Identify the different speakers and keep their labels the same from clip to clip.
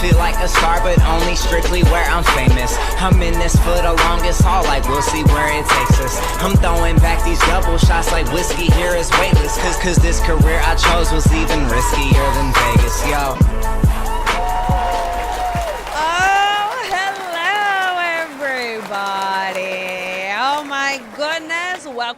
Speaker 1: Feel like a star, but only strictly where I'm famous. I'm in this for the longest haul, like we'll see where it takes us. I'm throwing back these double shots like whiskey here is weightless. Cause this career I chose was even riskier than Vegas, yo.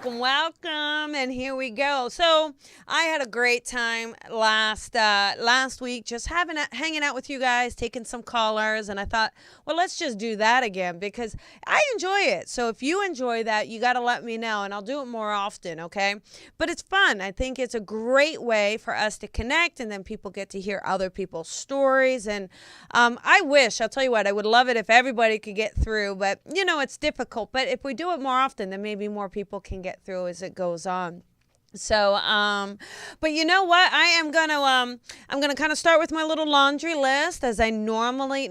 Speaker 2: Welcome, and here we go. So I had a great time last week, just hanging out with you guys, taking some callers, and I thought, well, let's just do that again because I enjoy it. So if you enjoy that, you got to let me know, and I'll do it more often, okay? But it's fun. I think it's a great way for us to connect, and then people get to hear other people's stories. And I'll tell you what, I would love it if everybody could get through, but it's difficult. But if we do it more often, then maybe more people can get through as it goes on. So, but you know what? I'm gonna kind of start with my little laundry list as I normally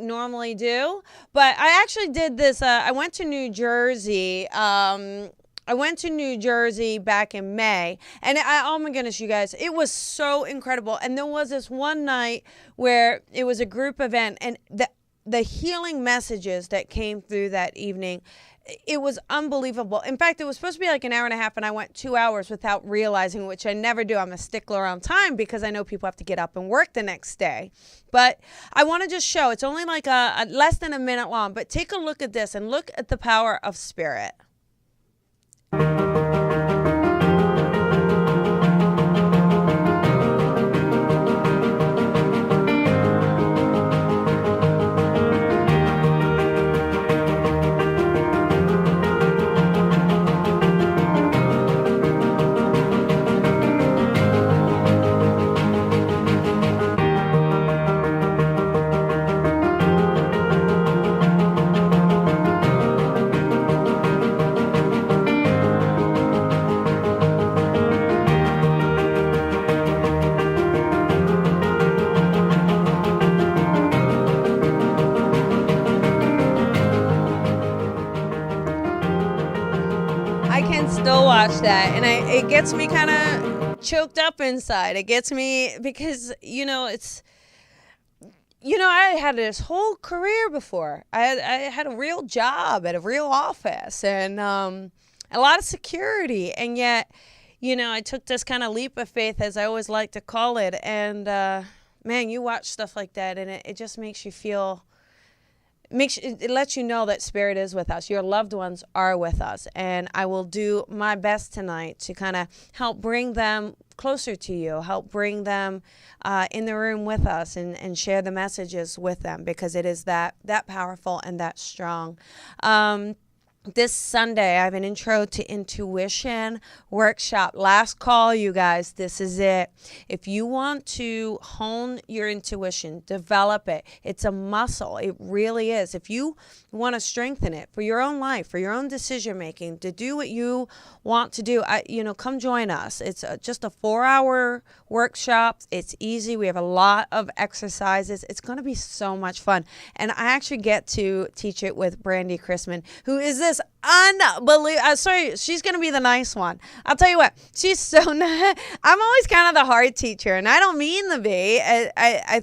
Speaker 2: do. But I actually did this. I went to New Jersey. I went to New Jersey back in May, and oh my goodness, you guys, it was so incredible. And there was this one night where it was a group event, and the healing messages that came through that evening, it was unbelievable. In fact, it was supposed to be like an hour and a half, and I went 2 hours without realizing, which I never do. I'm a stickler on time because I know people have to get up and work the next day. But I want to just show, it's only like a less than a minute long, but take a look at this and look at the power of spirit. Still watch that, and it gets me kind of choked up inside. It gets me because I had this whole career before. I had a real job at a real office and a lot of security, and yet I took this kind of leap of faith, as I always like to call it. And man, you watch stuff like that, and it just makes you feel. It lets you know that spirit is with us. Your loved ones are with us. And I will do my best tonight to kind of help bring them closer to you, help bring them in the room with us and share the messages with them, because it is that powerful and that strong. This Sunday, I have an intro to intuition workshop. Last call, you guys. This is it. If you want to hone your intuition, develop it. It's a muscle. It really is. If you want to strengthen it for your own life, for your own decision making, to do what you want to do, come join us. It's just a 4-hour workshop. It's easy. We have a lot of exercises. It's going to be so much fun. And I actually get to teach it with Brandy Chrisman, who is this unbelievable. Sorry, she's going to be the nice one. I'll tell you what, she's so nice. I'm always kind of the hard teacher, and I don't mean to be. I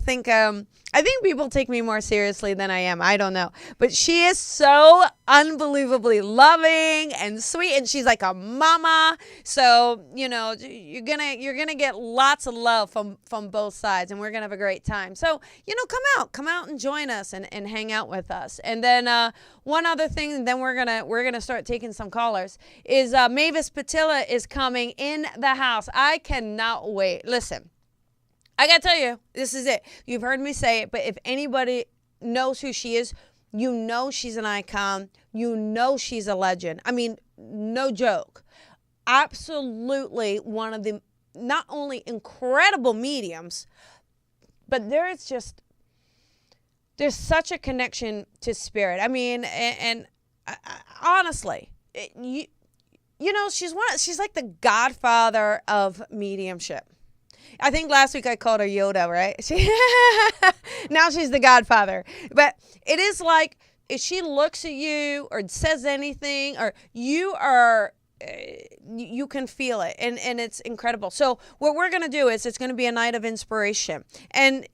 Speaker 2: think people take me more seriously than I am. I don't know. But she is so unbelievably loving and sweet, and she's like a mama. So, you're gonna get lots of love from both sides, and we're gonna have a great time. So, come out and join us and hang out with us. And then one other thing, and then we're gonna start taking some callers, is Mavis Patilla is coming in the house. I cannot wait. Listen, I gotta tell you, this is it. You've heard me say it, but if anybody knows who she is, she's an icon. She's a legend. I mean, no joke. Absolutely one of the not only incredible mediums, but there's such a connection to spirit. I mean, and honestly, she's like the godfather of mediumship. I think last week I called her Yoda, right? Now she's the godfather. But it is like, if she looks at you or says anything, or you can feel it, and it's incredible. So what we're going to do is, it's going to be a night of inspiration. And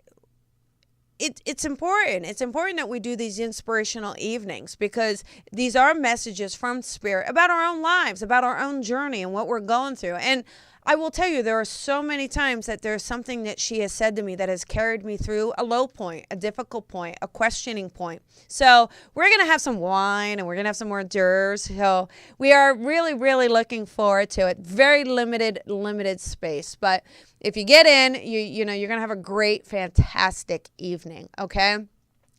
Speaker 2: it's important. It's important that we do these inspirational evenings because these are messages from Spirit about our own lives, about our own journey and what we're going through. And I will tell you, there are so many times that there's something that she has said to me that has carried me through a low point, a difficult point, a questioning point. So we're going to have some wine and we're going to have some hors d'oeuvres. So we are really, really looking forward to it. Very limited space. But if you get in, you know, you're going to have a great, fantastic evening. Okay.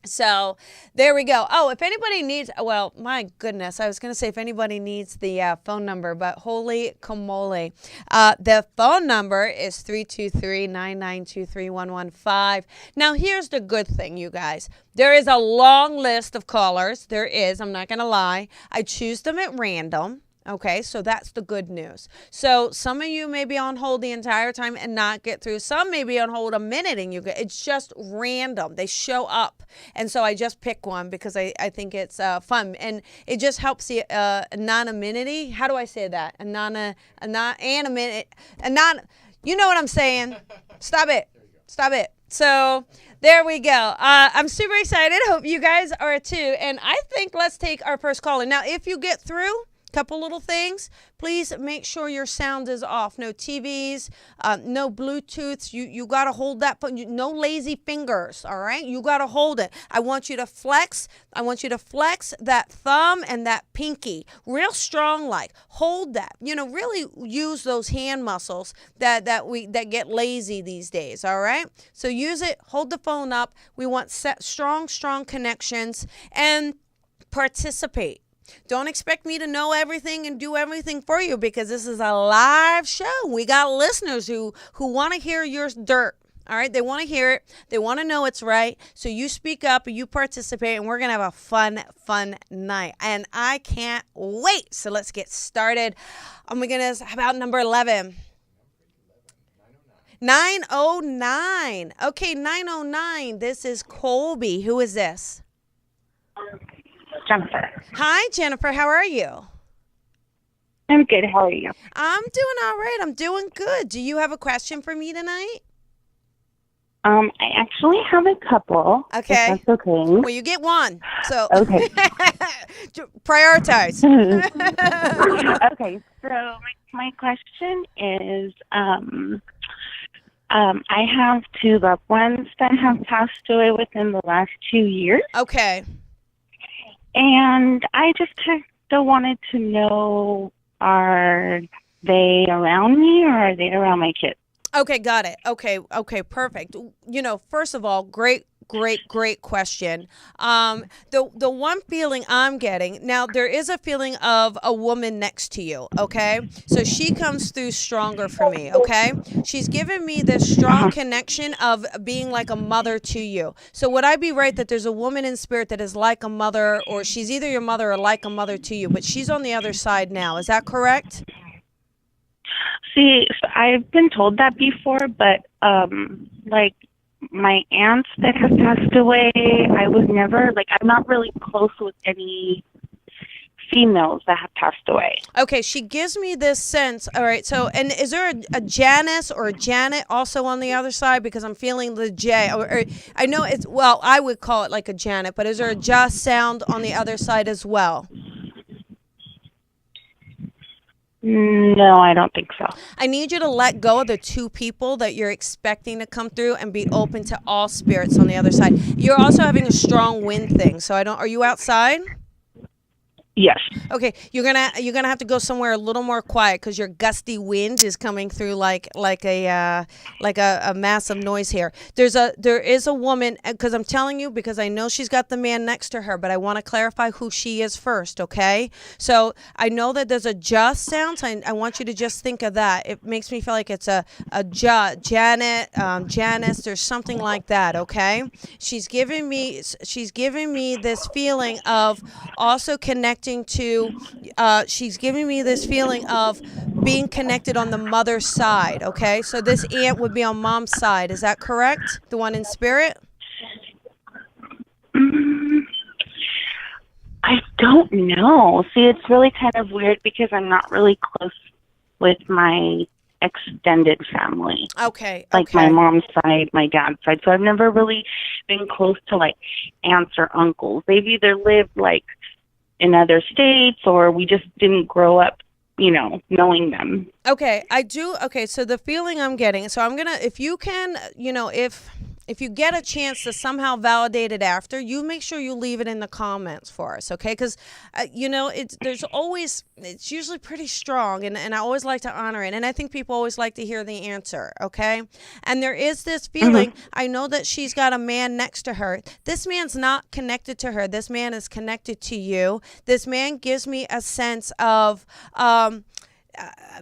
Speaker 2: So there we go. Oh, if anybody needs, well, my goodness, I was going to say if anybody needs the phone number, but holy camole. The phone number is 323-992-3115. Now, here's the good thing, you guys. There is a long list of callers. There is. I'm not going to lie. I choose them at random. Okay, so that's the good news. So some of you may be on hold the entire time and not get through. Some may be on hold a minute and you get, it's just random. They show up. And so I just pick one because I think it's fun. And it just helps the anonymity. How do I say that? You know what I'm saying? Stop it. So there we go. I'm super excited. Hope you guys are too. And I think let's take our first caller. Now, if you get through, couple little things, please make sure your sound is off. No TVs, no Bluetooth. You got to hold that phone. No lazy fingers, all right? You got to hold it. I want you to flex that thumb and that pinky real strong, like hold that. You know, really use those hand muscles that get lazy these days, all right? So use it, hold the phone up. We want strong connections and participate. Don't expect me to know everything and do everything for you because this is a live show. We got listeners who want to hear your dirt. All right, they want to hear it. They want to know it's right. So you speak up and you participate, and we're going to have a fun night. And I can't wait. So let's get started. Oh my goodness, how about number 11? 909. Okay, 909. This is Colby. Who is this?
Speaker 3: Jennifer.
Speaker 2: Hi, Jennifer. How are you?
Speaker 3: I'm good. How are you?
Speaker 2: I'm doing all right. I'm doing good. Do you have a question for me tonight?
Speaker 3: I actually have a couple.
Speaker 2: Okay.
Speaker 3: If that's okay.
Speaker 2: Well, you get one. So
Speaker 3: okay.
Speaker 2: Prioritize.
Speaker 3: Okay. So my question is, I have two loved ones that have passed away within the last 2 years.
Speaker 2: Okay.
Speaker 3: And I just kind of wanted to know, are they around me or are they around my kids?
Speaker 2: Okay, got it. Okay, perfect. You know, first of all, great question. The one feeling I'm getting, now there is a feeling of a woman next to you, okay? So she comes through stronger for me, okay? She's given me this strong connection of being like a mother to you. So would I be right that there's a woman in spirit that is like a mother, or she's either your mother or like a mother to you, but she's on the other side now. Is that correct?
Speaker 3: See, so I've been told that before, but like my aunts that have passed away, I was never, like, I'm not really close with any females that have passed away.
Speaker 2: Okay, she gives me this sense. All right, so, and is there a Janice or a Janet also on the other side? Because I'm feeling the J. Or I know it's, well, I would call it like a Janet, but is there a Ja sound on the other side as well?
Speaker 3: No, I don't think so.
Speaker 2: I need you to let go of the two people that you're expecting to come through and be open to all spirits on the other side. You're also having a strong wind thing, so I don't. Are you outside?
Speaker 3: Yes.
Speaker 2: Okay, you're gonna have to go somewhere a little more quiet because your gusty wind is coming through like a massive noise here. There is a woman, because I'm telling you, because I know she's got the man next to her, but I want to clarify who she is first. Okay, so I know that there's a just sound. So I want you to just think of that. It makes me feel like it's a Janet, Janice. There's something like that. Okay, she's giving me this feeling of also connecting to, she's giving me this feeling of being connected on the mother's side, okay? So this aunt would be on mom's side. Is that correct? The one in spirit?
Speaker 3: I don't know. See, it's really kind of weird because I'm not really close with my extended family.
Speaker 2: Okay.
Speaker 3: Like my mom's side, my dad's side. So I've never really been close to like aunts or uncles. They've either lived like in other states, or we just didn't grow up, knowing them.
Speaker 2: Okay, I do. Okay, so the feeling I'm getting, so I'm gonna, if you can, if you get a chance to somehow validate it after, you make sure you leave it in the comments for us, okay? Because, it's usually pretty strong, and I always like to honor it, and I think people always like to hear the answer, okay? And there is this feeling, I know that she's got a man next to her. This man's not connected to her. This man is connected to you. This man gives me a sense of,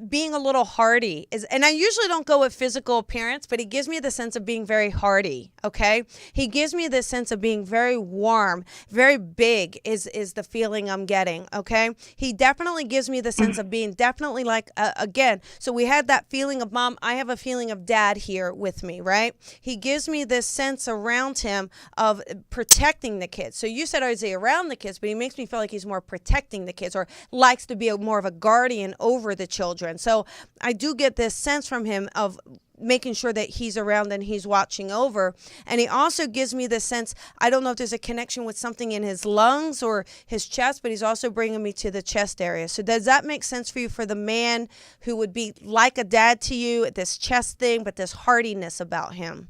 Speaker 2: being a little hardy and I usually don't go with physical appearance, but he gives me the sense of being very hardy. Okay. He gives me the sense of being very warm, very big is the feeling I'm getting. Okay. He definitely gives me the sense of being definitely like, again, so we had that feeling of mom. I have a feeling of dad here with me, right? He gives me this sense around him of protecting the kids. So you said, is he around the kids? But he makes me feel like he's more protecting the kids, or likes to be more of a guardian over the children. So I do get this sense from him of making sure that he's around and he's watching over. And he also gives me the sense, I don't know if there's a connection with something in his lungs or his chest, but he's also bringing me to the chest area. So does that make sense for you, for the man who would be like a dad to you, this chest thing, but this hardiness about him?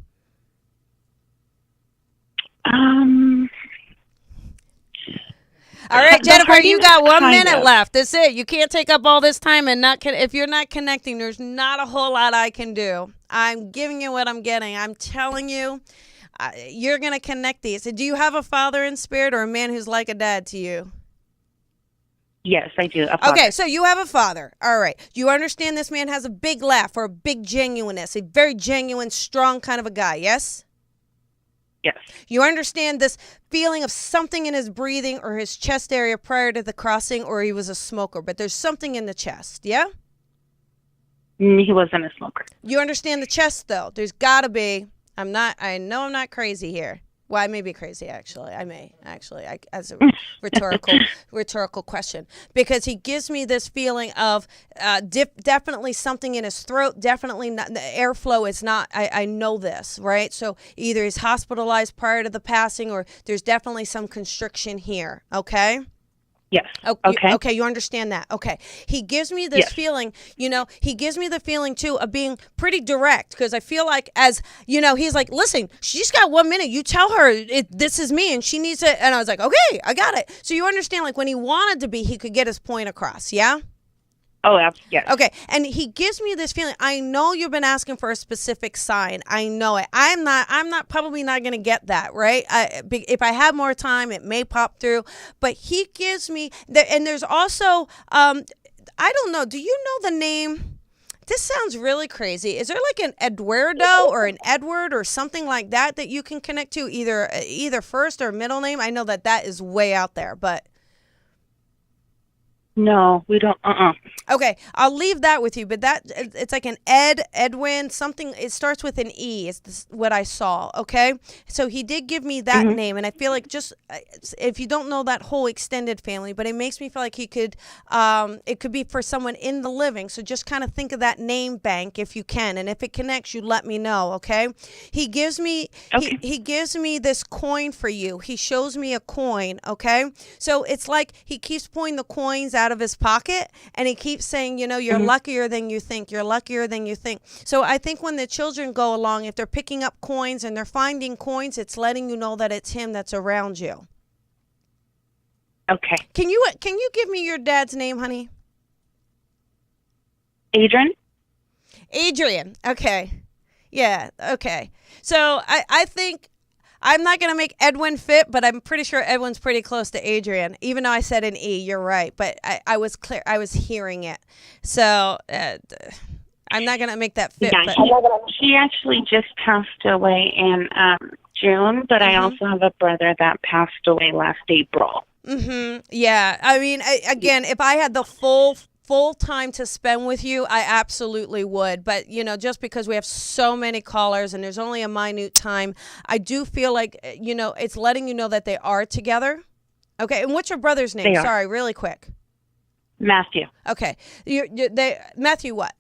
Speaker 2: All right, Jennifer, you got 1 minute left. That's it. You can't take up all this time and if you're not connecting, there's not a whole lot I can do. I'm giving you what I'm getting. I'm telling you, you're going to connect these. Do you have a father in spirit, or a man who's like a dad to you?
Speaker 3: Yes, I do.
Speaker 2: Okay, so you have a father. All right. You understand this man has a big laugh, or a big genuineness, a very genuine, strong kind of a guy, yes?
Speaker 3: Yes.
Speaker 2: You understand this feeling of something in his breathing or his chest area prior to the crossing, or he was a smoker, but there's something in the chest, yeah?
Speaker 3: He wasn't a smoker.
Speaker 2: You understand the chest, though? There's got to be. I know I'm not crazy here. Well, I may be crazy, actually. As a rhetorical question. Because he gives me this feeling of definitely something in his throat, definitely not, the airflow is not, I know this, right? So either he's hospitalized prior to the passing, or there's definitely some constriction here, okay?
Speaker 3: Yes.
Speaker 2: Okay. Okay, you understand that. Okay. He gives me this feeling, he gives me the feeling, too, of being pretty direct, because I feel like he's like, listen, she's got 1 minute. You tell her this is me and she needs it. And I was like, okay, I got it. So you understand, like, when he wanted to be, he could get his point across. Yeah?
Speaker 3: Oh, yes.
Speaker 2: Okay, and he gives me this feeling. I know you've been asking for a specific sign. I know it. I'm probably not going to get that, right? If I have more time, it may pop through. But he gives me, and there's also, I don't know, do you know the name? This sounds really crazy. Is there like an Eduardo or an Edward or something like that you can connect to, either first or middle name? I know that is way out there, but...
Speaker 3: No, we don't.
Speaker 2: Okay, I'll leave that with you. But it's like an Edwin, something. It starts with an E. Is what I saw. Okay, so he did give me that name, and I feel like, just if you don't know that whole extended family, but it makes me feel like he could. It could be for someone in the living. So just kind of think of that name bank if you can, and if it connects, you let me know. Okay, he gives me. Okay. He gives me this coin for you. He shows me a coin. Okay, so it's like he keeps pulling the coins out of his pocket, and he keeps saying, you're luckier than you think. You're luckier than you think. So I think when the children go along, if they're picking up coins and they're finding coins, it's letting you know that it's him that's around you.
Speaker 3: Okay.
Speaker 2: Can you give me your dad's name, honey? Adrian. Okay. Yeah. Okay. So I think I'm not going to make Edwin fit, but I'm pretty sure Edwin's pretty close to Adrian, even though I said an E. You're right, but I was clear. I was hearing it. So I'm not going to make that fit.
Speaker 3: Yeah, he actually just passed away in June, but I also have a brother that passed away last April.
Speaker 2: Yeah. I mean, again, if I had the full time to spend with you, I absolutely would. But, just because we have so many callers and there's only a minute time, I do feel like, it's letting you know that they are together. Okay. And what's your brother's name? Sorry, really quick.
Speaker 3: Matthew.
Speaker 2: Okay. Matthew what?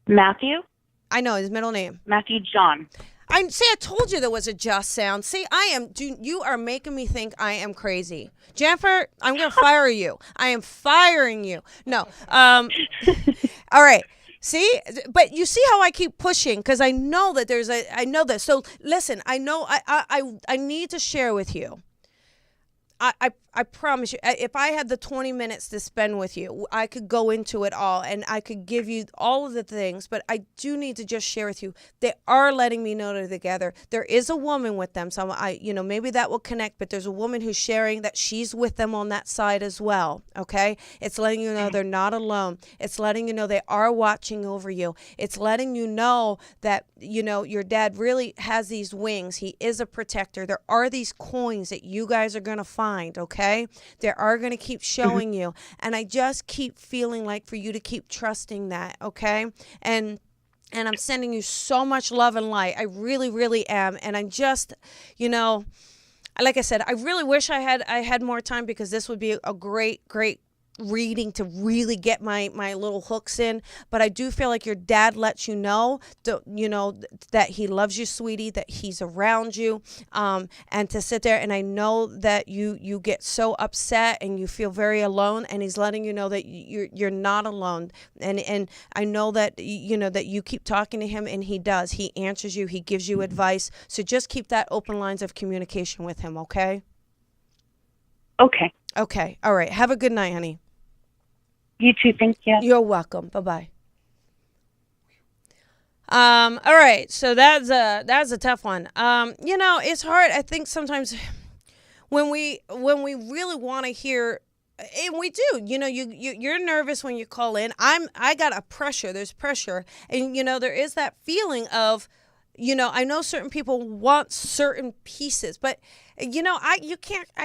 Speaker 3: Matthew.
Speaker 2: I know his middle name.
Speaker 3: Matthew John.
Speaker 2: I told you there was a just sound. See, you are making me think I am crazy. Jennifer, I'm going to fire you. I am firing you. No. All right. See, but you see how I keep pushing because I know that I know this. So listen, I know I need to share with you. I promise you, if I had the 20 minutes to spend with you, I could go into it all and I could give you all of the things, but I do need to just share with you. They are letting me know they're together. There is a woman with them. So maybe that will connect, but there's a woman who's sharing that she's with them on that side as well. Okay. It's letting you know they're not alone. It's letting you know they are watching over you. It's letting you know that, your dad really has these wings. He is a protector. There are these coins that you guys are going to find. Okay. They are going to keep showing you. And I just keep feeling like for you to keep trusting that. Okay. And I'm sending you so much love and light. I really, really am. And I'm just, like I said, I really wish I had more time because this would be a great, great reading to really get my little hooks in, but I do feel like your dad lets you know that he loves you, sweetie, that he's around you, and to sit there, and I know that you get so upset and you feel very alone, and he's letting you know that you're not alone, and I know that that you keep talking to him, and he answers you, he gives you advice, so just keep that open lines of communication with him. Okay. Okay. All right. Have a good night, honey.
Speaker 3: You too. Thank you.
Speaker 2: You're welcome. Bye-bye. All right. So that's a tough one. It's hard. I think sometimes when we really want to hear, and we do, you're nervous when you call in. I got a pressure. There's pressure. And, there is that feeling of, I know certain people want certain pieces, but I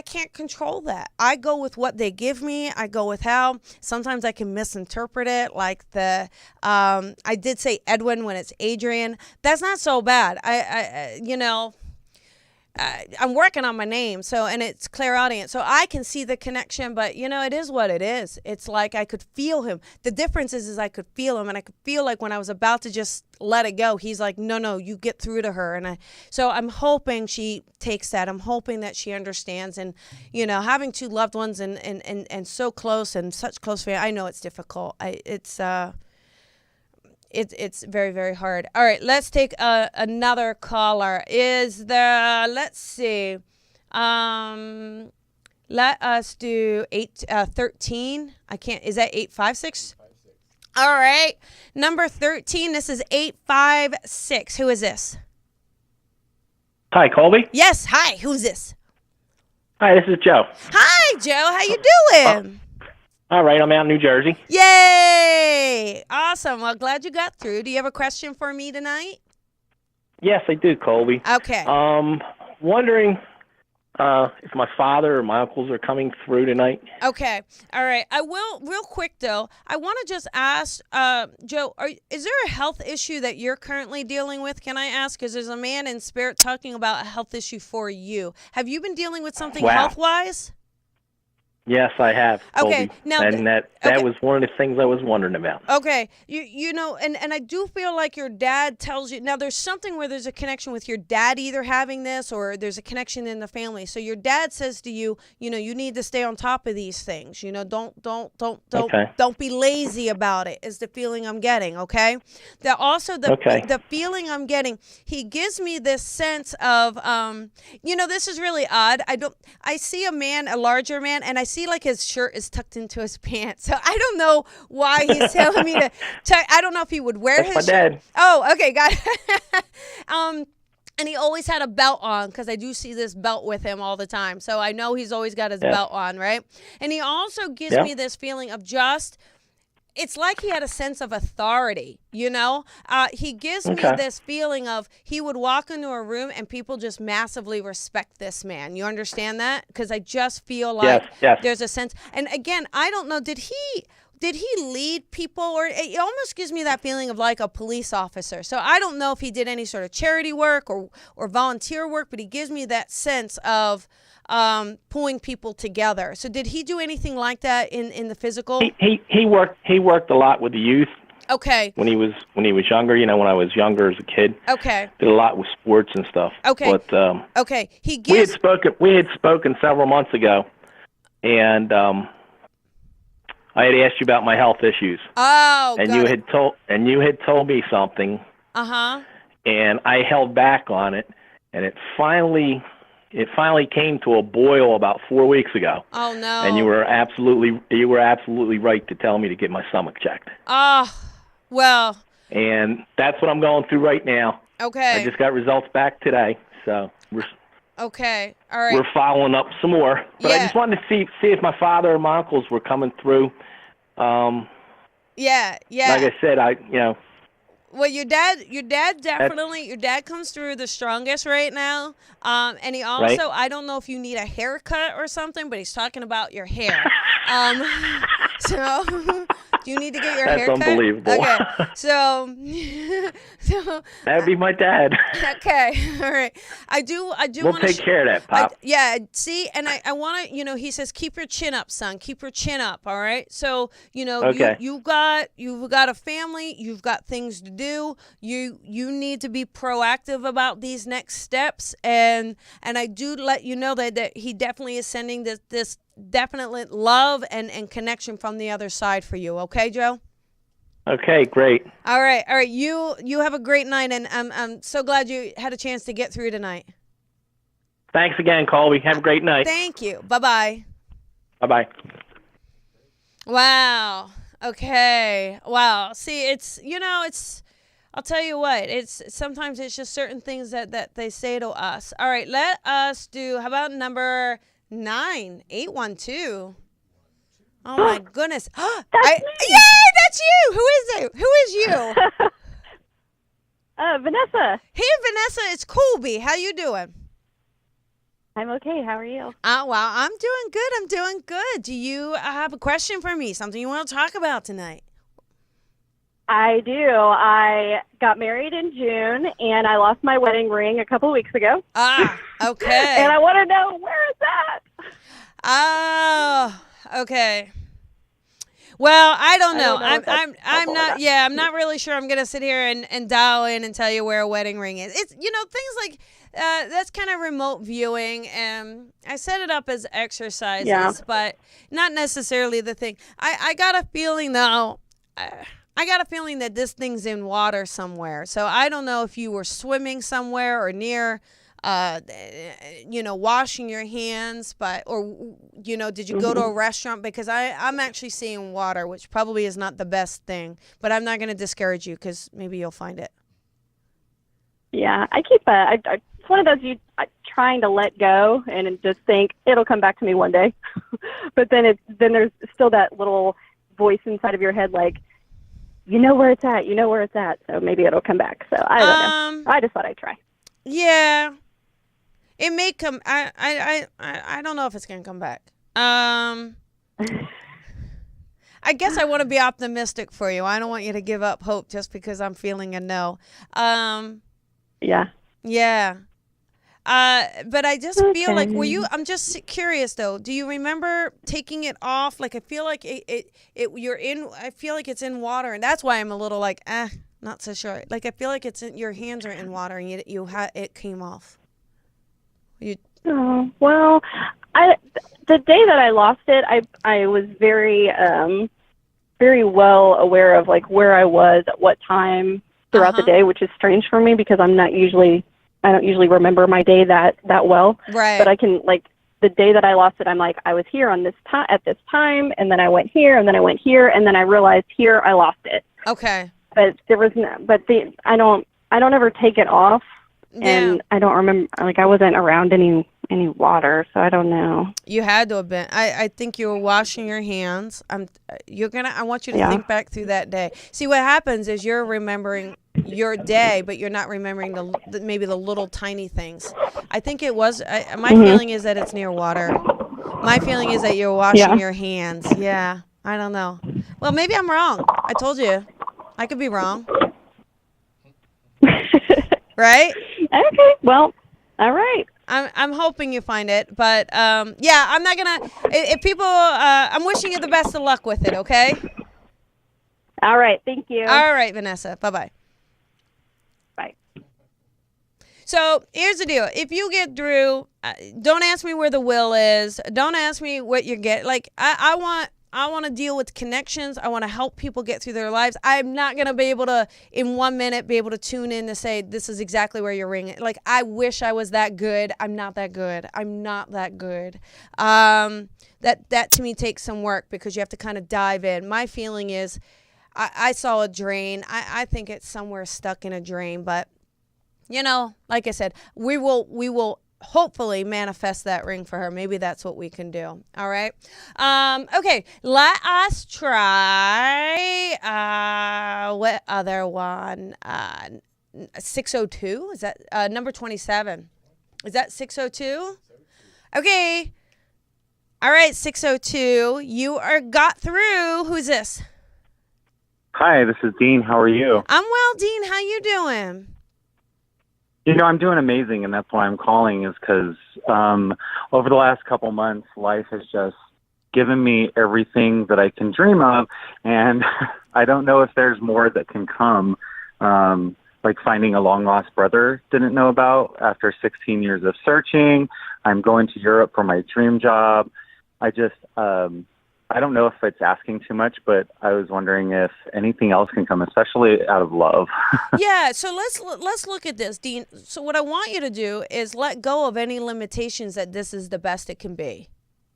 Speaker 2: can't control that. I go with what they give me. I go with how. Sometimes I can misinterpret it, like I did say Edwin when it's Adrian. That's not so bad. I'm working on my name, and it's clairaudient, so I can see the connection, but it is what it is. It's like I could feel him. The difference is I could feel him, and I could feel like when I was about to just let it go, he's like, no, you get through to her, and so I'm hoping she takes that. I'm hoping that she understands, and having two loved ones and so close and such close family, I know it's difficult. It's very, very hard. All right, let's take another caller. Let's see. Let us do 13. Is that 856? All right. Number 13, this is 856. Who is this?
Speaker 4: Hi, Colby.
Speaker 2: Yes, hi. Who's this?
Speaker 4: Hi, this is Joe.
Speaker 2: Hi, Joe. How you doing?
Speaker 4: All right, I'm out in New Jersey.
Speaker 2: Yay! Awesome. Well, glad you got through. Do you have a question for me tonight?
Speaker 4: Yes, I do, Colby.
Speaker 2: Okay.
Speaker 4: Wondering if my father or my uncles are coming through tonight.
Speaker 2: Okay. All right. I will, real quick, though, I want to just ask, Joe, is there a health issue that you're currently dealing with? Can I ask? Because there's a man in spirit talking about a health issue for you. Have you been dealing with something health-wise?
Speaker 4: Yes, I have, Colby.
Speaker 2: Okay, now
Speaker 4: and that was one of the things I was wondering about.
Speaker 2: Okay, and I do feel like your dad tells you. Now, there's something where there's a connection with your dad either having this or there's a connection in the family. So your dad says to you, you need to stay on top of these things. Don't be lazy about it. Is the feeling I'm getting? Okay. The feeling I'm getting. He gives me this sense of, this is really odd. I see a larger man, and I see like his shirt is tucked into his pants. So I don't know why he's telling me to I don't know if he would wear his shirt. Dad. Oh, okay, got it. And he always had a belt on because I do see this belt with him all the time. So I know he's always got his belt on, right? And he also gives me this feeling of it's like he had a sense of authority, He gives me this feeling of he would walk into a room and people just massively respect this man. You understand that? Because I just feel like there's a sense. And again, I don't know, did he lead people, or it almost gives me that feeling of like a police officer. So I don't know if he did any sort of charity work or volunteer work, but he gives me that sense of pulling people together. So did he do anything like that in the physical?
Speaker 4: He worked a lot with the youth.
Speaker 2: Okay.
Speaker 4: when he was younger. You know, when I was younger as a kid.
Speaker 2: Okay.
Speaker 4: Did a lot with sports and stuff.
Speaker 2: Okay.
Speaker 4: But
Speaker 2: okay. He
Speaker 4: we had
Speaker 2: gives.
Speaker 4: spoken several months ago, and I had asked you about my health issues.
Speaker 2: Oh,
Speaker 4: and
Speaker 2: got
Speaker 4: you had told me something.
Speaker 2: Uh-huh.
Speaker 4: And I held back on it, and it finally came to a boil about 4 weeks ago.
Speaker 2: Oh no.
Speaker 4: And you were absolutely right to tell me to get my stomach checked.
Speaker 2: Oh, well.
Speaker 4: And that's what I'm going through right now.
Speaker 2: Okay.
Speaker 4: I just got results back today, so
Speaker 2: okay. All right.
Speaker 4: we're following up some more. But I
Speaker 2: Yeah.
Speaker 4: just wanted to see if my father or my uncles were coming through.
Speaker 2: Yeah.
Speaker 4: Like I said,
Speaker 2: Well, your dad definitely, your dad comes through the strongest right now. And he also, I don't know if you need a haircut or something, but he's talking about your hair. So do you need to get your hair cut?
Speaker 4: That's unbelievable.
Speaker 2: Okay. So
Speaker 4: that'd be my dad.
Speaker 2: Okay. All right. I do
Speaker 4: We'll
Speaker 2: want to
Speaker 4: take care of that, Pop.
Speaker 2: yeah. See, and I want to, he says, keep your chin up, son. Keep your chin up. All right. So,
Speaker 4: Okay.
Speaker 2: you've got a family. You've got things to do. You need to be proactive about these next steps. And I do let you know that he definitely is sending this definite love and connection from the other side for you. Okay, Joe?
Speaker 4: Okay, great.
Speaker 2: All right. You have a great night, and I'm so glad you had a chance to get through tonight.
Speaker 4: Thanks again, Colby. Have a great night.
Speaker 2: Thank you. Bye-bye.
Speaker 4: Bye-bye.
Speaker 2: Wow. Okay. Wow. See, I'll tell you what, sometimes it's just certain things that they say to us. All right, let us do, how about number 9-8-1-2? Oh my goodness.
Speaker 5: That's me.
Speaker 2: Yay, that's you. Who is it? Who is you?
Speaker 5: Vanessa.
Speaker 2: Hey, Vanessa, it's Colby. How you doing?
Speaker 5: I'm okay. How are you?
Speaker 2: Well, I'm doing good. I'm doing good. Do you have a question for me? Something you want to talk about tonight?
Speaker 5: I do. I got married in June, and I lost my wedding ring a couple weeks ago.
Speaker 2: Okay.
Speaker 5: And I want to know, where is that?
Speaker 2: Oh, okay. Well, I don't know. I'm not really sure I'm going to sit here and dial in and tell you where a wedding ring is. It's, things like that's kind of remote viewing, and I set it up as exercises, but not necessarily the thing. I got a feeling, though, that this thing's in water somewhere. So I don't know if you were swimming somewhere or near, washing your hands, did you go to a restaurant? Because I'm actually seeing water, which probably is not the best thing, but I'm not going to discourage you because maybe you'll find it.
Speaker 5: Yeah, I keep it's one of those trying to let go and just think it'll come back to me one day. But then there's still that little voice inside of your head like, you know where it's at, so maybe it'll come back. So I don't know. I just thought I'd try.
Speaker 2: Yeah. It may come. I don't know if it's gonna come back. I guess I want to be optimistic for you. I don't want you to give up hope just because I'm feeling a no.
Speaker 5: Yeah.
Speaker 2: Yeah. But I just feel like, I'm just curious though. Do you remember taking it off? Like, I feel like I feel like it's in water, and that's why I'm a little like, not so sure. Like, I feel like your hands are in water, and it came off.
Speaker 5: Oh, well, the day that I lost it, I was very, very well aware of like where I was at what time throughout the day, which is strange for me because I don't usually remember my day that well.
Speaker 2: Right.
Speaker 5: But I can, like, the day that I lost it, I'm like, I was here on this time at this time, and then I went here, and then I went here, and then I realized here I lost it.
Speaker 2: Okay.
Speaker 5: But there was no, I don't ever take it off, and I don't remember, like, I wasn't around any water, so I don't know.
Speaker 2: You had to have been. I think you were washing your hands. I want you to think back through that day. See, what happens is you're remembering your day, but you're not remembering maybe the little tiny things. I think it was, my feeling is that it's near water. My feeling is that you're washing your hands. Yeah, I don't know. Well, maybe I'm wrong. I told you. I could be wrong. Right?
Speaker 5: Okay, well, all right.
Speaker 2: I'm hoping you find it, but I'm not gonna. If people, I'm wishing you the best of luck with it. Okay.
Speaker 5: All right. Thank you.
Speaker 2: All right, Vanessa. Bye-bye.
Speaker 5: Bye.
Speaker 2: So here's the deal. If you get through, don't ask me where the will is. Don't ask me what you get. Like, I want to deal with connections. I want to help people get through their lives. I'm not going to be able to, in 1 minute, be able to tune in to say, this is exactly where you're ringing. Like, I wish I was that good. I'm not that good. I'm not that good. That to me takes some work because you have to kind of dive in. My feeling is I saw a drain. I think it's somewhere stuck in a drain, but you know, like I said, we will hopefully manifest that ring for her. Maybe that's what we can do. All right. Okay. Let us try. What other one? 602. Is that number 27? Is that 602? Okay. All right. 602. You got through. Who's this?
Speaker 6: Hi, this is Dean. How are you?
Speaker 2: I'm well, Dean. How you doing?
Speaker 6: You know, I'm doing amazing, and that's why I'm calling is because over the last couple months, life has just given me everything that I can dream of, and I don't know if there's more that can come, like finding a long-lost brother didn't know about after 16 years of searching. I'm going to Europe for my dream job. I just, I don't know if it's asking too much, but I was wondering if anything else can come, especially out of love.
Speaker 2: Yeah, so let's look at this, Dean. So what I want you to do is let go of any limitations that this is the best it can be.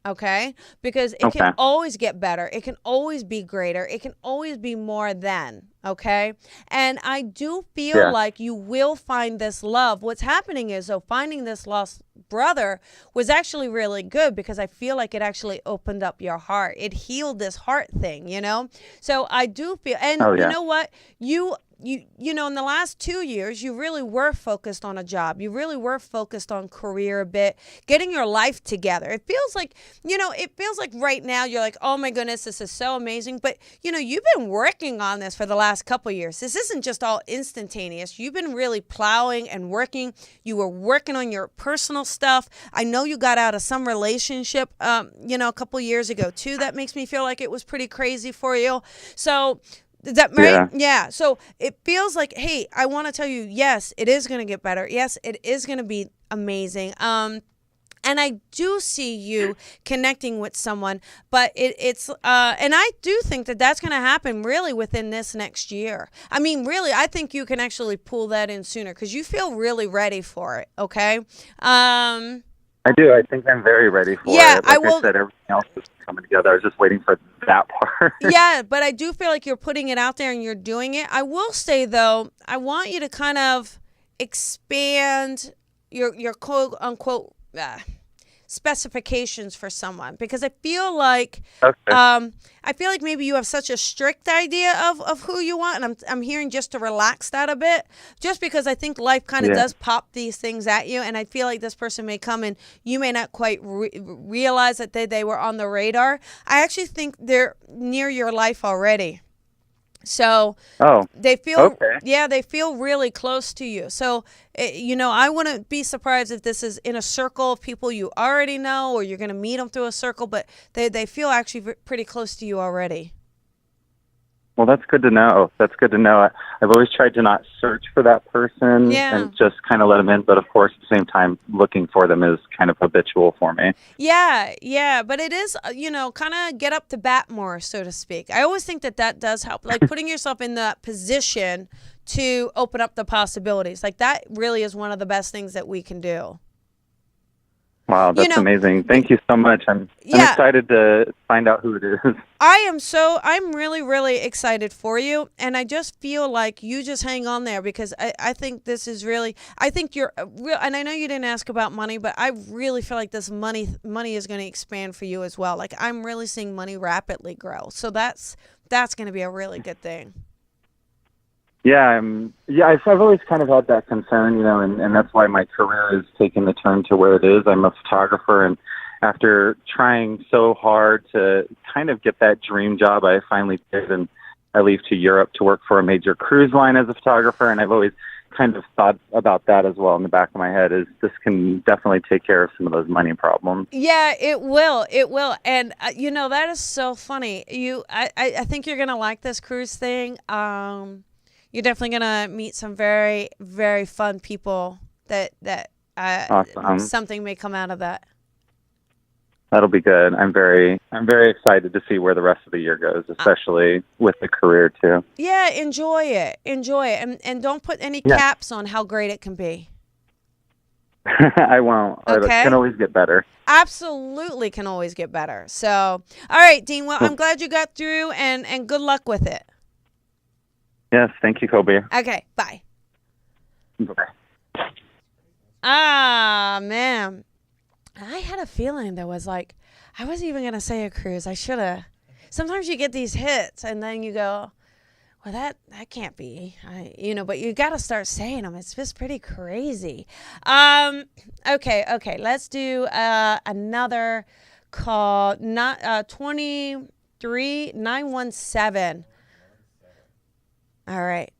Speaker 2: Okay? Because it can always get better. It can always be greater. It can always be more than. Okay? And I do feel like you will find this love. What's happening is, though, finding this lost brother was actually really good because I feel like it actually opened up your heart. It healed this heart thing, you know? So I do feel, and you know what? You know, in the last 2 years, you really were focused on a job. You really were focused on career a bit, getting your life together. It feels like, you know, right now you're like, oh my goodness, this is so amazing. But, you know, you've been working on this for the last couple of years. This isn't just all instantaneous. You've been really plowing and working. You were working on your personal stuff. I know you got out of some relationship, you know, a couple of years ago too. That makes me feel like it was pretty crazy for you. So, is that right? Yeah. So it feels like, hey, I want to tell you, yes, it is going to get better. Yes, it is going to be amazing. And I do see you connecting with someone, but it's and I do think that that's going to happen really within this next year. I mean, really, I think you can actually pull that in sooner because you feel really ready for it. Okay.
Speaker 6: I do. I think I'm very ready for it. Like I said, everything else is coming together. I was just waiting for that part.
Speaker 2: Yeah, but I do feel like you're putting it out there and you're doing it. I will say, though, I want you to kind of expand your quote unquote specifications for someone because I feel like maybe you have such a strict idea of who you want, and I'm hearing just to relax that a bit, just because I think life kind of does pop these things at you, and I feel like this person may come and you may not quite realize that they were on the radar. I actually think they're near your life already. So they feel, they feel really close to you. So, you know, I wouldn't be surprised if this is in a circle of people you already know, or you're going to meet them through a circle, but they feel actually pretty close to you already.
Speaker 6: Well, that's good to know. That's good to know. I've always tried to not search for that person and just kind of let them in. But, of course, at the same time, looking for them is kind of habitual for me.
Speaker 2: Yeah. But it is, you know, kind of get up to bat more, so to speak. I always think that does help. Like putting yourself in that position to open up the possibilities. Like that really is one of the best things that we can do.
Speaker 6: Wow, that's amazing. Thank you so much. I'm excited to find out who it is.
Speaker 2: I'm really, really excited for you. And I just feel like you just hang on there because I think this is really, I think you're real. And I know you didn't ask about money, but I really feel like this money is going to expand for you as well. Like I'm really seeing money rapidly grow. So that's going to be a really good thing.
Speaker 6: I've always kind of had that concern, you know, and that's why my career is taking the turn to where it is. I'm a photographer, and after trying so hard to kind of get that dream job, I finally did, and I leave to Europe to work for a major cruise line as a photographer, and I've always kind of thought about that as well in the back of my head. Is this can definitely take care of some of those money problems.
Speaker 2: Yeah, it will. It will. And that is so funny. I think you're gonna like this cruise thing. You're definitely gonna meet some very, very fun people. That
Speaker 6: Awesome.
Speaker 2: something may come out of that.
Speaker 6: That'll be good. I'm very excited to see where the rest of the year goes, especially with the career too.
Speaker 2: Yeah, enjoy it, and don't put any caps on how great it can be.
Speaker 6: I won't.
Speaker 2: Okay.
Speaker 6: It can always get better.
Speaker 2: Absolutely, can always get better. So, all right, Dean. Well, I'm glad you got through, and good luck with it.
Speaker 6: Yes, thank you, Colby.
Speaker 2: Okay, bye.
Speaker 6: Bye.
Speaker 2: Ah, man. I had a feeling there was I wasn't even going to say a cruise. I should have. Sometimes you get these hits and then you go, well, that can't be. But you got to start saying them. It's just pretty crazy. Okay. Let's do another call. 23917. All right.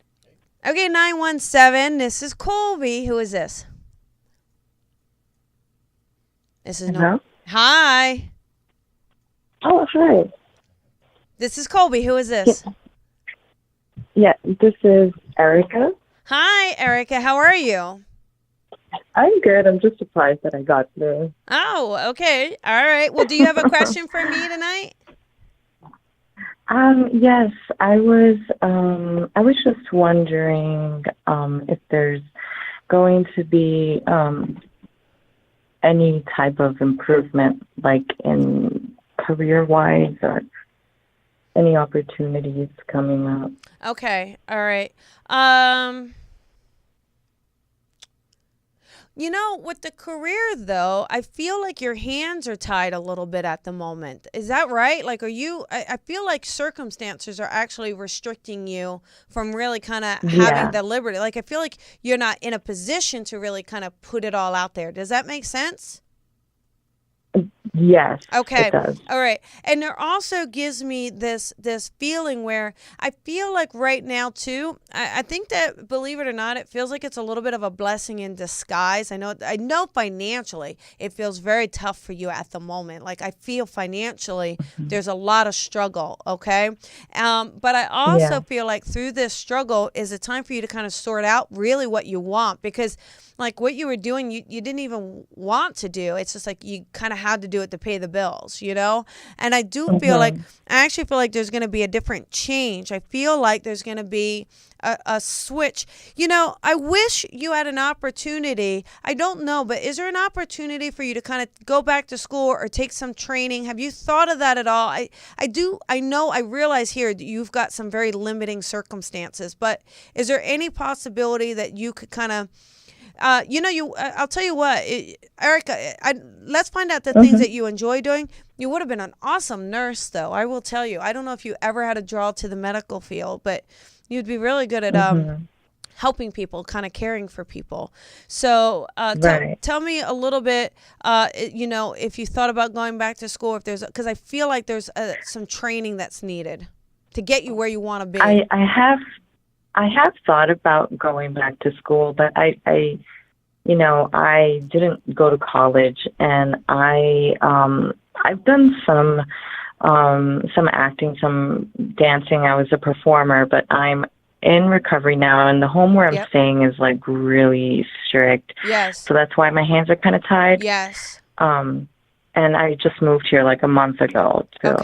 Speaker 2: Okay, 917. This is Colby. Who is this? This is
Speaker 7: Hello?
Speaker 2: Hi.
Speaker 7: Oh, hi.
Speaker 2: This is Colby. Who is this?
Speaker 7: Yeah, this is Erica.
Speaker 2: Hi, Erica. How are you?
Speaker 7: I'm good. I'm just surprised that I got through.
Speaker 2: Oh, okay. All right. Well, do you have a question for me tonight?
Speaker 7: Yes, I was just wondering if there's going to be any type of improvement, like in career-wise, or any opportunities coming up.
Speaker 2: Okay. All right. With the career, though, I feel like your hands are tied a little bit at the moment. Is that right? Like, I feel like circumstances are actually restricting you from really kind of having the liberty. Like, I feel like you're not in a position to really kind of put it all out there. Does that make sense?
Speaker 7: Yes.
Speaker 2: Okay.
Speaker 7: It does.
Speaker 2: All right. And there also gives me this feeling where I feel like right now too, I think that, believe it or not, it feels like it's a little bit of a blessing in disguise. I know financially it feels very tough for you at the moment. Like, I feel financially there's a lot of struggle. Okay. But I also feel like through this struggle is a time for you to kind of sort out really what you want, because like what you were doing, you didn't even want to do. It's just like you kind of had to do it to pay the bills, And I do feel I actually feel like there's going to be a different change. I feel like there's going to be a switch. I wish you had an opportunity. I don't know, but is there an opportunity for you to kind of go back to school or take some training? Have you thought of that at all? I realize here that you've got some very limiting circumstances, but is there any possibility that you could kind of I'll tell you what, Erica, let's find out the things that you enjoy doing. You would have been an awesome nurse, though. I will tell you. I don't know if you ever had a draw to the medical field, but you'd be really good at helping people, kind of caring for people. So tell me a little bit, if you thought about going back to school, because I feel like there's some training that's needed to get you where you want to be.
Speaker 7: I have thought about going back to school, but I didn't go to college, and I've done some acting, some dancing. I was a performer, but I'm in recovery now, and the home where I'm staying is like really strict.
Speaker 2: Yes.
Speaker 7: So that's why my hands are kind of tied.
Speaker 2: Yes.
Speaker 7: And I just moved here like a month ago. So.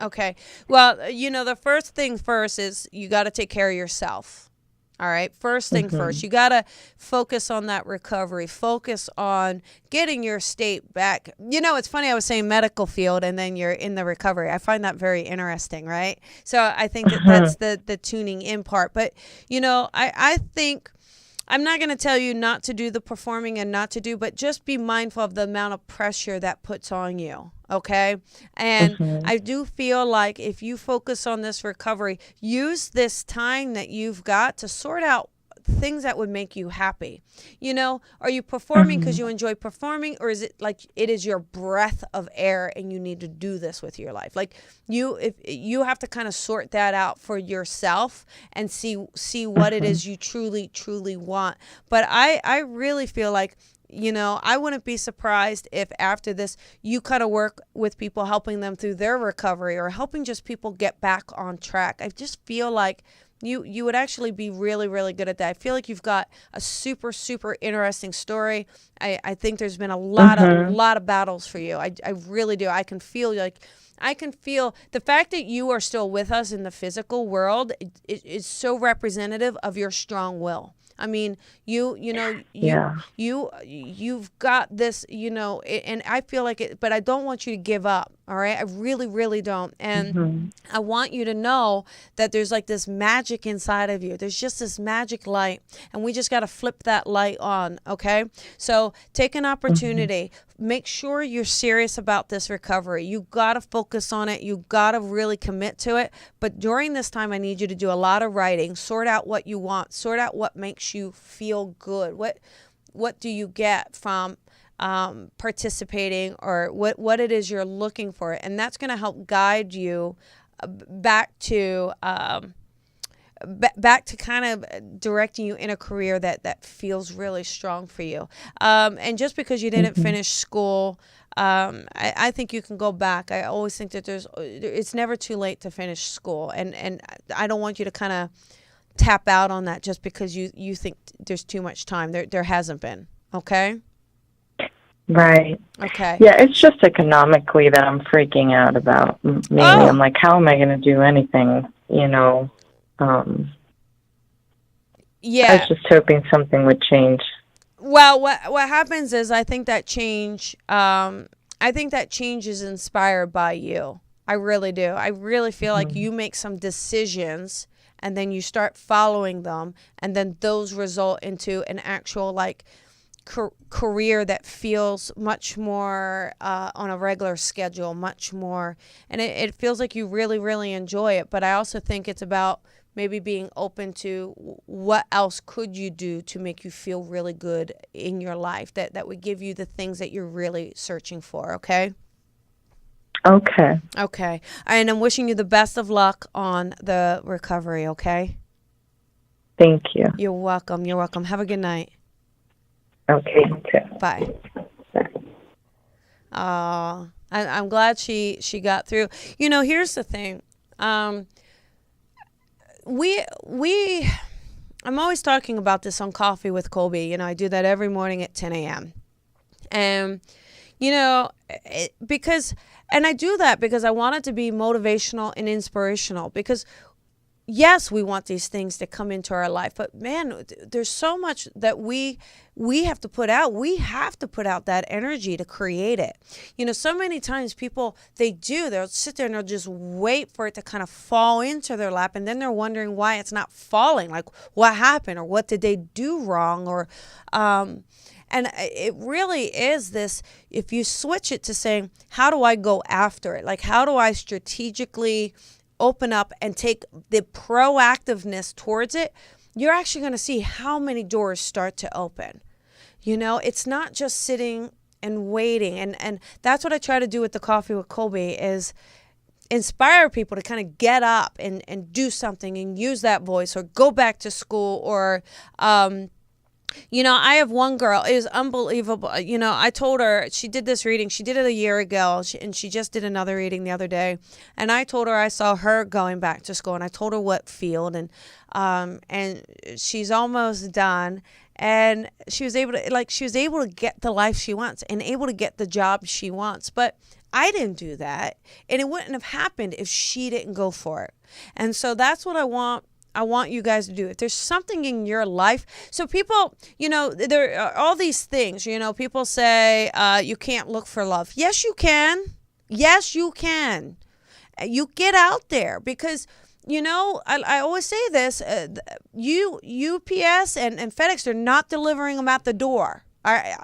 Speaker 2: Okay. Well, the first thing first is you got to take care of yourself. All right. First thing first, you got to focus on that recovery, focus on getting your state back. It's funny. I was saying medical field and then you're in the recovery. I find that very interesting. Right. So I think that's the tuning in part. But, I think I'm not going to tell you not to do the performing and not to do, but just be mindful of the amount of pressure that puts on you. Okay. And I do feel like if you focus on this recovery, use this time that you've got to sort out things that would make you happy. You know, are you performing because you enjoy performing, or is it like it is your breath of air and you need to do this with your life? Like if you have to kind of sort that out for yourself and see what it is you truly want. But I really feel like, you know, I wouldn't be surprised if after this you kind of work with people, helping them through their recovery or helping just people get back on track. I just feel like you would actually be really good at that. I feel like you've got a super interesting story. I think there's been a lot of battles for you. I really do. I can feel the fact that you are still with us in the physical world is so representative of your strong will. I mean, you've got this, you know, and I feel like it, but I don't want you to give up. All right. I really don't. And I want you to know that there's like this magic inside of you. There's just this magic light, and we just got to flip that light on. Okay. So take an opportunity. Make sure you're serious about this recovery. You got to focus on it. You got to really commit to it. But during this time, I need you to do a lot of writing, sort out what you want, sort out what makes you feel good. What do you get from participating, or what it is you're looking for? And that's going to help guide you back to kind of directing you in a career that feels really strong for you. And just because you didn't finish school, I think you can go back. I always think that it's never too late to finish school. And I don't want you to kind of tap out on that just because you think there's too much time. There hasn't been. Okay?
Speaker 7: Right.
Speaker 2: Okay.
Speaker 7: Yeah, it's just economically that I'm freaking out about. Mainly, I'm like, how am I going to do anything, you know?
Speaker 2: Yeah.
Speaker 7: I was just hoping something would change.
Speaker 2: Well, what happens is I think that change is inspired by you. I really do. I really feel like you make some decisions and then you start following them, and then those result into an actual like career that feels much more on a regular schedule, much more, and it feels like you really enjoy it. But I also think it's about maybe being open to what else could you do to make you feel really good in your life that would give you the things that you're really searching for. Okay? Okay. And I'm wishing you the best of luck on the recovery, okay?
Speaker 7: Thank you.
Speaker 2: You're welcome. Have a good night.
Speaker 7: Okay, you too.
Speaker 2: Bye. I'm glad she got through. You know, here's the thing. I'm always talking about this on Coffee with Colby. You know, I do that every morning at 10 a.m. And, you know, I do that because I want it to be motivational and inspirational, because yes, we want these things to come into our life, but man, there's so much that we have to put out. We have to put out that energy to create it. You know, so many times people, they'll sit there and they'll just wait for it to kind of fall into their lap, and then they're wondering why it's not falling. Like, what happened, or what did they do wrong, or and it really is this, if you switch it to saying, how do I go after it? Like, how do I strategically open up and take the proactiveness towards it? You're actually going to see how many doors start to open. You know, it's not just sitting and waiting. And that's what I try to do with the Coffee with Colby, is inspire people to kind of get up and do something and use that voice, or go back to school, or you know, I have one girl, it is unbelievable. You know, I told her, she did this reading, she did it a year ago, and she just did another reading the other day. And I told her I saw her going back to school, and I told her what field, and she's almost done. And she was able to get the life she wants and able to get the job she wants. But I didn't do that, and it wouldn't have happened if she didn't go for it. And so that's what I want you guys to do. If there's something in your life, so people, you know, there are all these things, you know, people say you can't look for love. Yes, you can. Yes, you can. You get out there, because, you know, I always say this, UPS and FedEx, they're not delivering them at the door.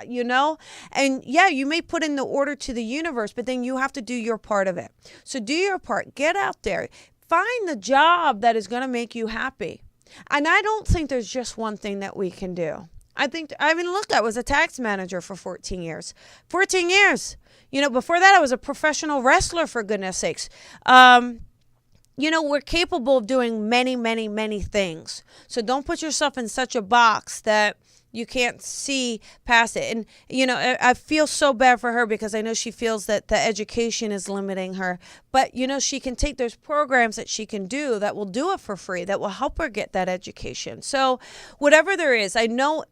Speaker 2: You know, and yeah, you may put in the order to the universe, but then you have to do your part of it. So do your part. Get out there. Find the job that is going to make you happy. And I don't think there's just one thing that we can do. Look, I was a tax manager for 14 years. 14 years. Before that, I was a professional wrestler, for goodness sakes. We're capable of doing many, many, many things. So don't put yourself in such a box that you can't see past it. And, I feel so bad for her because I know she feels that the education is limiting her. But, she can take those programs that she can do that will do it for free, that will help her get that education. So whatever there is, I know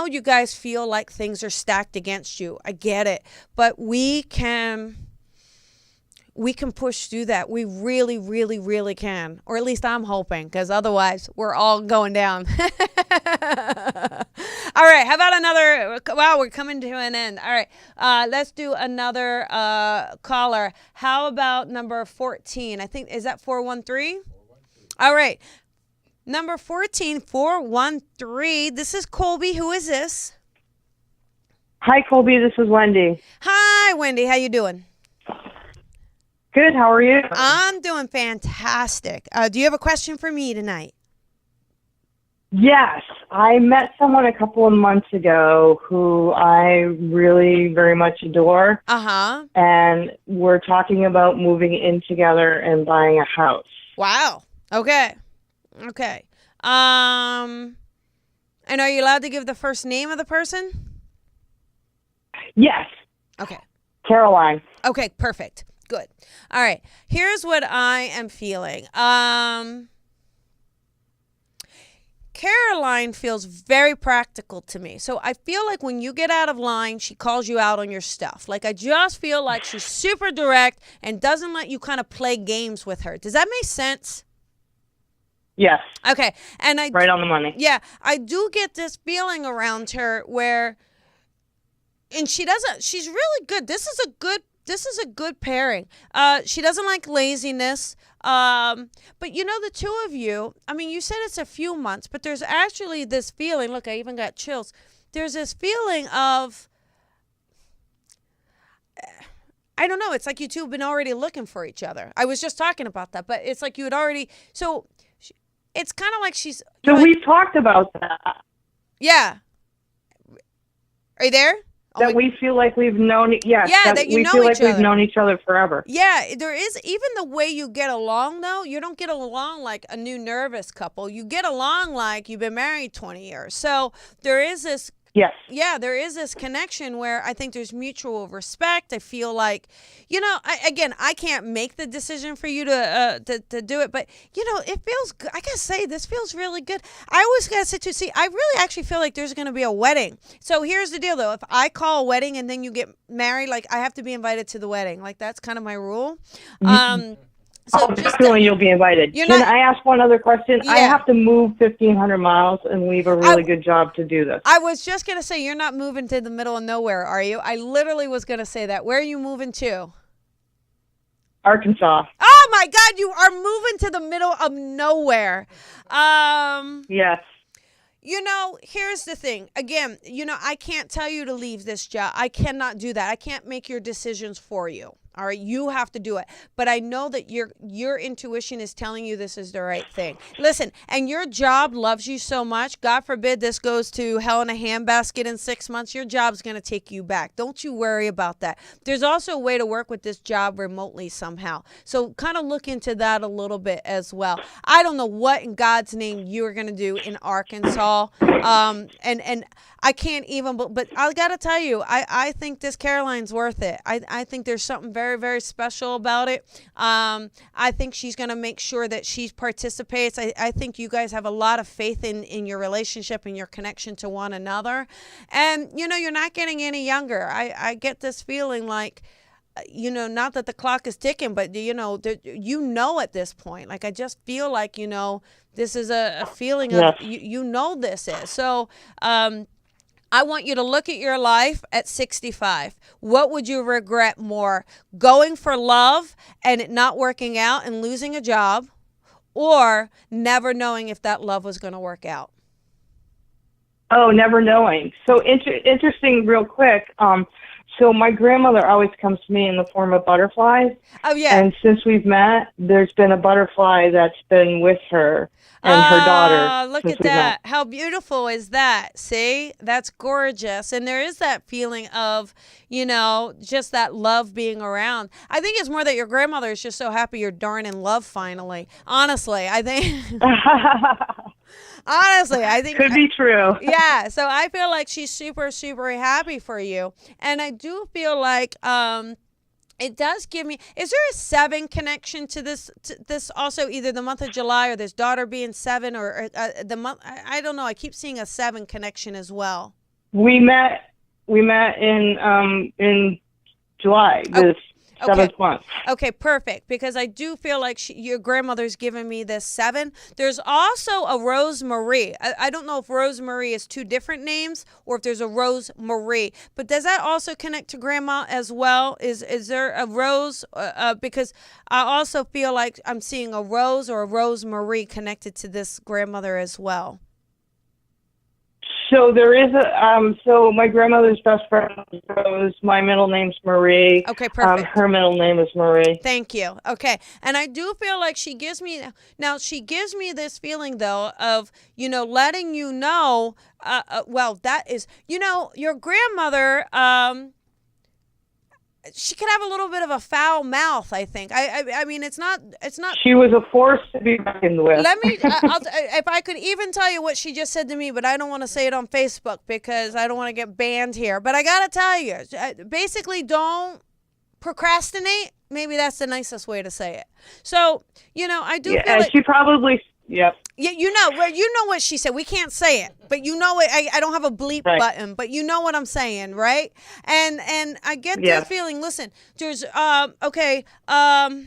Speaker 2: you guys feel like things are stacked against you. I get it. But we can push through that. We really, really, really can. Or at least I'm hoping, because otherwise we're all going down. All right. How about another? Wow, we're coming to an end. All right. Let's do another caller. How about number 14? I think, is that 413? All right. Number 14, 413. This is Colby. Who is this?
Speaker 8: Hi, Colby. This is Wendy.
Speaker 2: Hi, Wendy. How you doing?
Speaker 8: Good. How are you?
Speaker 2: I'm doing fantastic. Do you have a question for me tonight?
Speaker 8: Yes. I met someone a couple of months ago who I really very much adore.
Speaker 2: Uh-huh.
Speaker 8: And we're talking about moving in together and buying a house.
Speaker 2: Wow. Okay. And are you allowed to give the first name of the person?
Speaker 8: Yes.
Speaker 2: Okay.
Speaker 8: Caroline.
Speaker 2: Okay, perfect. Good. All right. Here's what I am feeling. Caroline feels very practical to me. So I feel like when you get out of line, she calls you out on your stuff. Like, I just feel like she's super direct and doesn't let you kind of play games with her. Does that make sense?
Speaker 8: Yes.
Speaker 2: Okay. And
Speaker 8: right on the money.
Speaker 2: Yeah. I do get this feeling around her where, and she's really good. This is a good pairing. She doesn't like laziness. But the two of you, you said it's a few months, but there's actually this feeling. Look, I even got chills. There's this feeling of, I don't know. It's like you two have been already looking for each other. I was just talking about that, but it's like you had already, so it's kind of like she's.
Speaker 8: So we've talked about that.
Speaker 2: Yeah. Are you there?
Speaker 8: That we feel like we've known, yes.
Speaker 2: Yeah,
Speaker 8: that
Speaker 2: you
Speaker 8: we
Speaker 2: know
Speaker 8: feel like
Speaker 2: each other.
Speaker 8: we've known each other forever.
Speaker 2: Yeah, there is, even the way you get along, though, you don't get along like a new nervous couple. You get along like you've been married 20 years. So there is this.
Speaker 8: Yes.
Speaker 2: Yeah, there is this connection where I think there's mutual respect. I feel like, I can't make the decision for you to do it, but it feels good. I gotta say, this feels really good. I always gotta say too. See, I really actually feel like there's gonna be a wedding. So here's the deal, though. If I call a wedding and then you get married, like, I have to be invited to the wedding. Like, that's kind of my rule. So
Speaker 8: definitely you'll be invited. Can I ask one other question?
Speaker 2: Yeah.
Speaker 8: I have to move 1,500 miles and leave a really good job to do this.
Speaker 2: I was just going to say, you're not moving to the middle of nowhere, are you? I literally was going to say that. Where are you moving to?
Speaker 8: Arkansas.
Speaker 2: Oh, my God. You are moving to the middle of nowhere.
Speaker 8: Yes.
Speaker 2: Here's the thing. Again, I can't tell you to leave this job. I cannot do that. I can't make your decisions for you. All right, you have to do it. But I know that your intuition is telling you this is the right thing. Listen, and your job loves you so much. God forbid this goes to hell in a handbasket in 6 months. Your job's going to take you back. Don't you worry about that. There's also a way to work with this job remotely somehow. So kind of look into that a little bit as well. I don't know what in God's name you're going to do in Arkansas. And I can't even, but I got to tell you, I think this Caroline's worth it. I think there's something very, very special about it. I think she's going to make sure that she participates. I think you guys have a lot of faith in your relationship and your connection to one another. And, you're not getting any younger. I get this feeling like, not that the clock is ticking, but, at this point, like, I just feel like, this is a feeling of, this is. So, I want you to look at your life at 65. What would you regret more? Going for love and it not working out and losing a job, or never knowing if that love was going to work out?
Speaker 8: Oh, never knowing. So interesting, real quick. So my grandmother always comes to me in the form of butterflies.
Speaker 2: Oh, yeah.
Speaker 8: And since we've met, there's been a butterfly that's been with her and her daughter.
Speaker 2: Look at that. How beautiful is that? See? That's gorgeous. And there is that feeling of, just that love being around. I think it's more that your grandmother is just so happy you're darn in love finally. Honestly, I think... Honestly, I think
Speaker 8: could be true.
Speaker 2: Yeah, so I feel like she's super, super happy for you, and I do feel like it does give me. Is there a 7 connection to this? Also, either the month of July or this daughter being 7, or the month. I don't know. I keep seeing a 7 connection as well.
Speaker 8: We met in July. This. 7th month.
Speaker 2: Okay, perfect. Because I do feel like your grandmother's given me this 7. There's also a Rosemarie. I don't know if Rosemarie is 2 different names or if there's a Rosemarie. But does that also connect to grandma as well? Is there a Rose? Because I also feel like I'm seeing a Rose or a Rosemarie connected to this grandmother as well.
Speaker 8: So there is so my grandmother's best friend is Rose. My middle name's Marie.
Speaker 2: Okay, perfect.
Speaker 8: Her middle name is Marie.
Speaker 2: Thank you. Okay. And I do feel like she gives me this feeling though of, letting you know, that is, your grandmother, she could have a little bit of a foul mouth, I think. I mean, it's not.
Speaker 8: She was a force to be reckoned with.
Speaker 2: Let me, if I could even tell you what she just said to me, but I don't want to say it on Facebook because I don't want to get banned here. But I got to tell you, basically don't procrastinate. Maybe that's the nicest way to say it. So, I do feel like.
Speaker 8: She probably, yep.
Speaker 2: Yeah, you know what she said. We can't say it, but I don't have a bleep button, but you know what I'm saying, right? And I get this feeling. Listen, there's and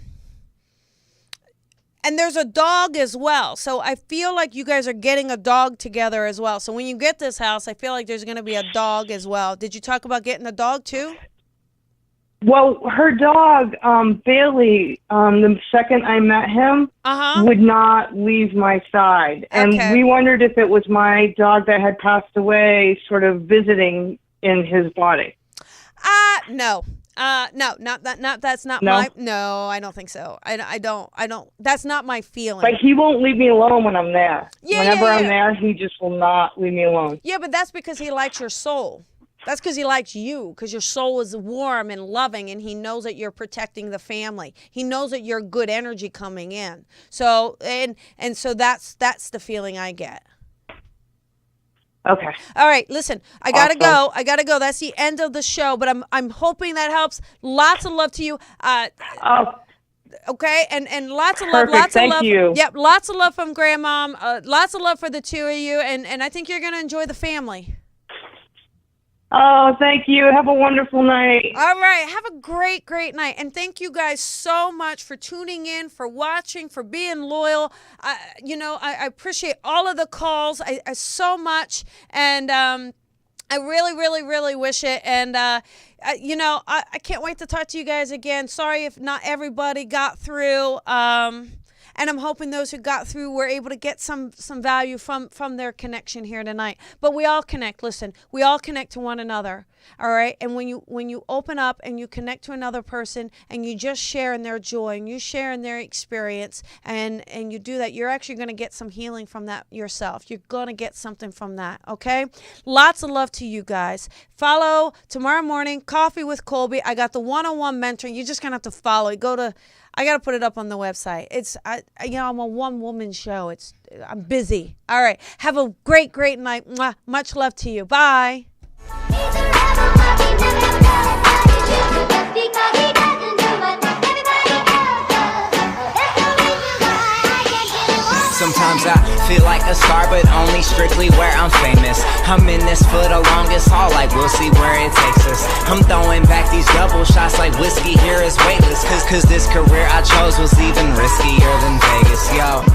Speaker 2: there's a dog as well. So I feel like you guys are getting a dog together as well. So when you get this house, I feel like there's going to be a dog as well. Did you talk about getting a dog too?
Speaker 8: Well, her dog, Bailey, the second I met him, would not leave my side. And we wondered if it was my dog that had passed away sort of visiting in his body.
Speaker 2: No. No, not that. That's not my. No, I don't think so. I don't. That's not my feeling.
Speaker 8: But he won't leave me alone when I'm there. Whenever I'm there, he just will not leave me alone.
Speaker 2: Yeah, but that's because he likes your soul. That's because he likes you, because your soul is warm and loving, and he knows that you're protecting the family. He knows that you're good energy coming in. So and so that's the feeling I get.
Speaker 8: Okay.
Speaker 2: All right. Listen, I gotta go. That's the end of the show, but I'm hoping that helps. Lots of love to you. Okay, and lots of love.
Speaker 8: Thank you.
Speaker 2: Yep, lots of love from Grandmom. Lots of love for the 2 of you, and I think you're gonna enjoy the family.
Speaker 8: Oh, thank you. Have a wonderful night.
Speaker 2: All right. Have a great, great night. And thank you guys so much for tuning in, for watching, for being loyal. I appreciate all of the calls. I so much. And I really, really, really wish it. And, I can't wait to talk to you guys again. Sorry if not everybody got through. And I'm hoping those who got through were able to get some value from their connection here tonight. But we all connect. Listen, we all connect to one another. All right. And when you open up and you connect to another person and you just share in their joy and you share in their experience and you do that, you're actually going to get some healing from that yourself. You're going to get something from that. Okay. Lots of love to you guys. Follow tomorrow morning, Coffee with Colby. I got the one-on-one mentoring. You're just going to have to follow. I got to put it up on the website. I'm a one-woman show. I'm busy. All right. Have a great, great night. Mwah. Much love to you. Bye.
Speaker 1: Sometimes I feel like a star, but only strictly where I'm famous. I'm in this for the longest haul, like we'll see where it takes us. I'm throwing back these double shots like whiskey here is weightless. Cause this career I chose was even riskier than Vegas, yo.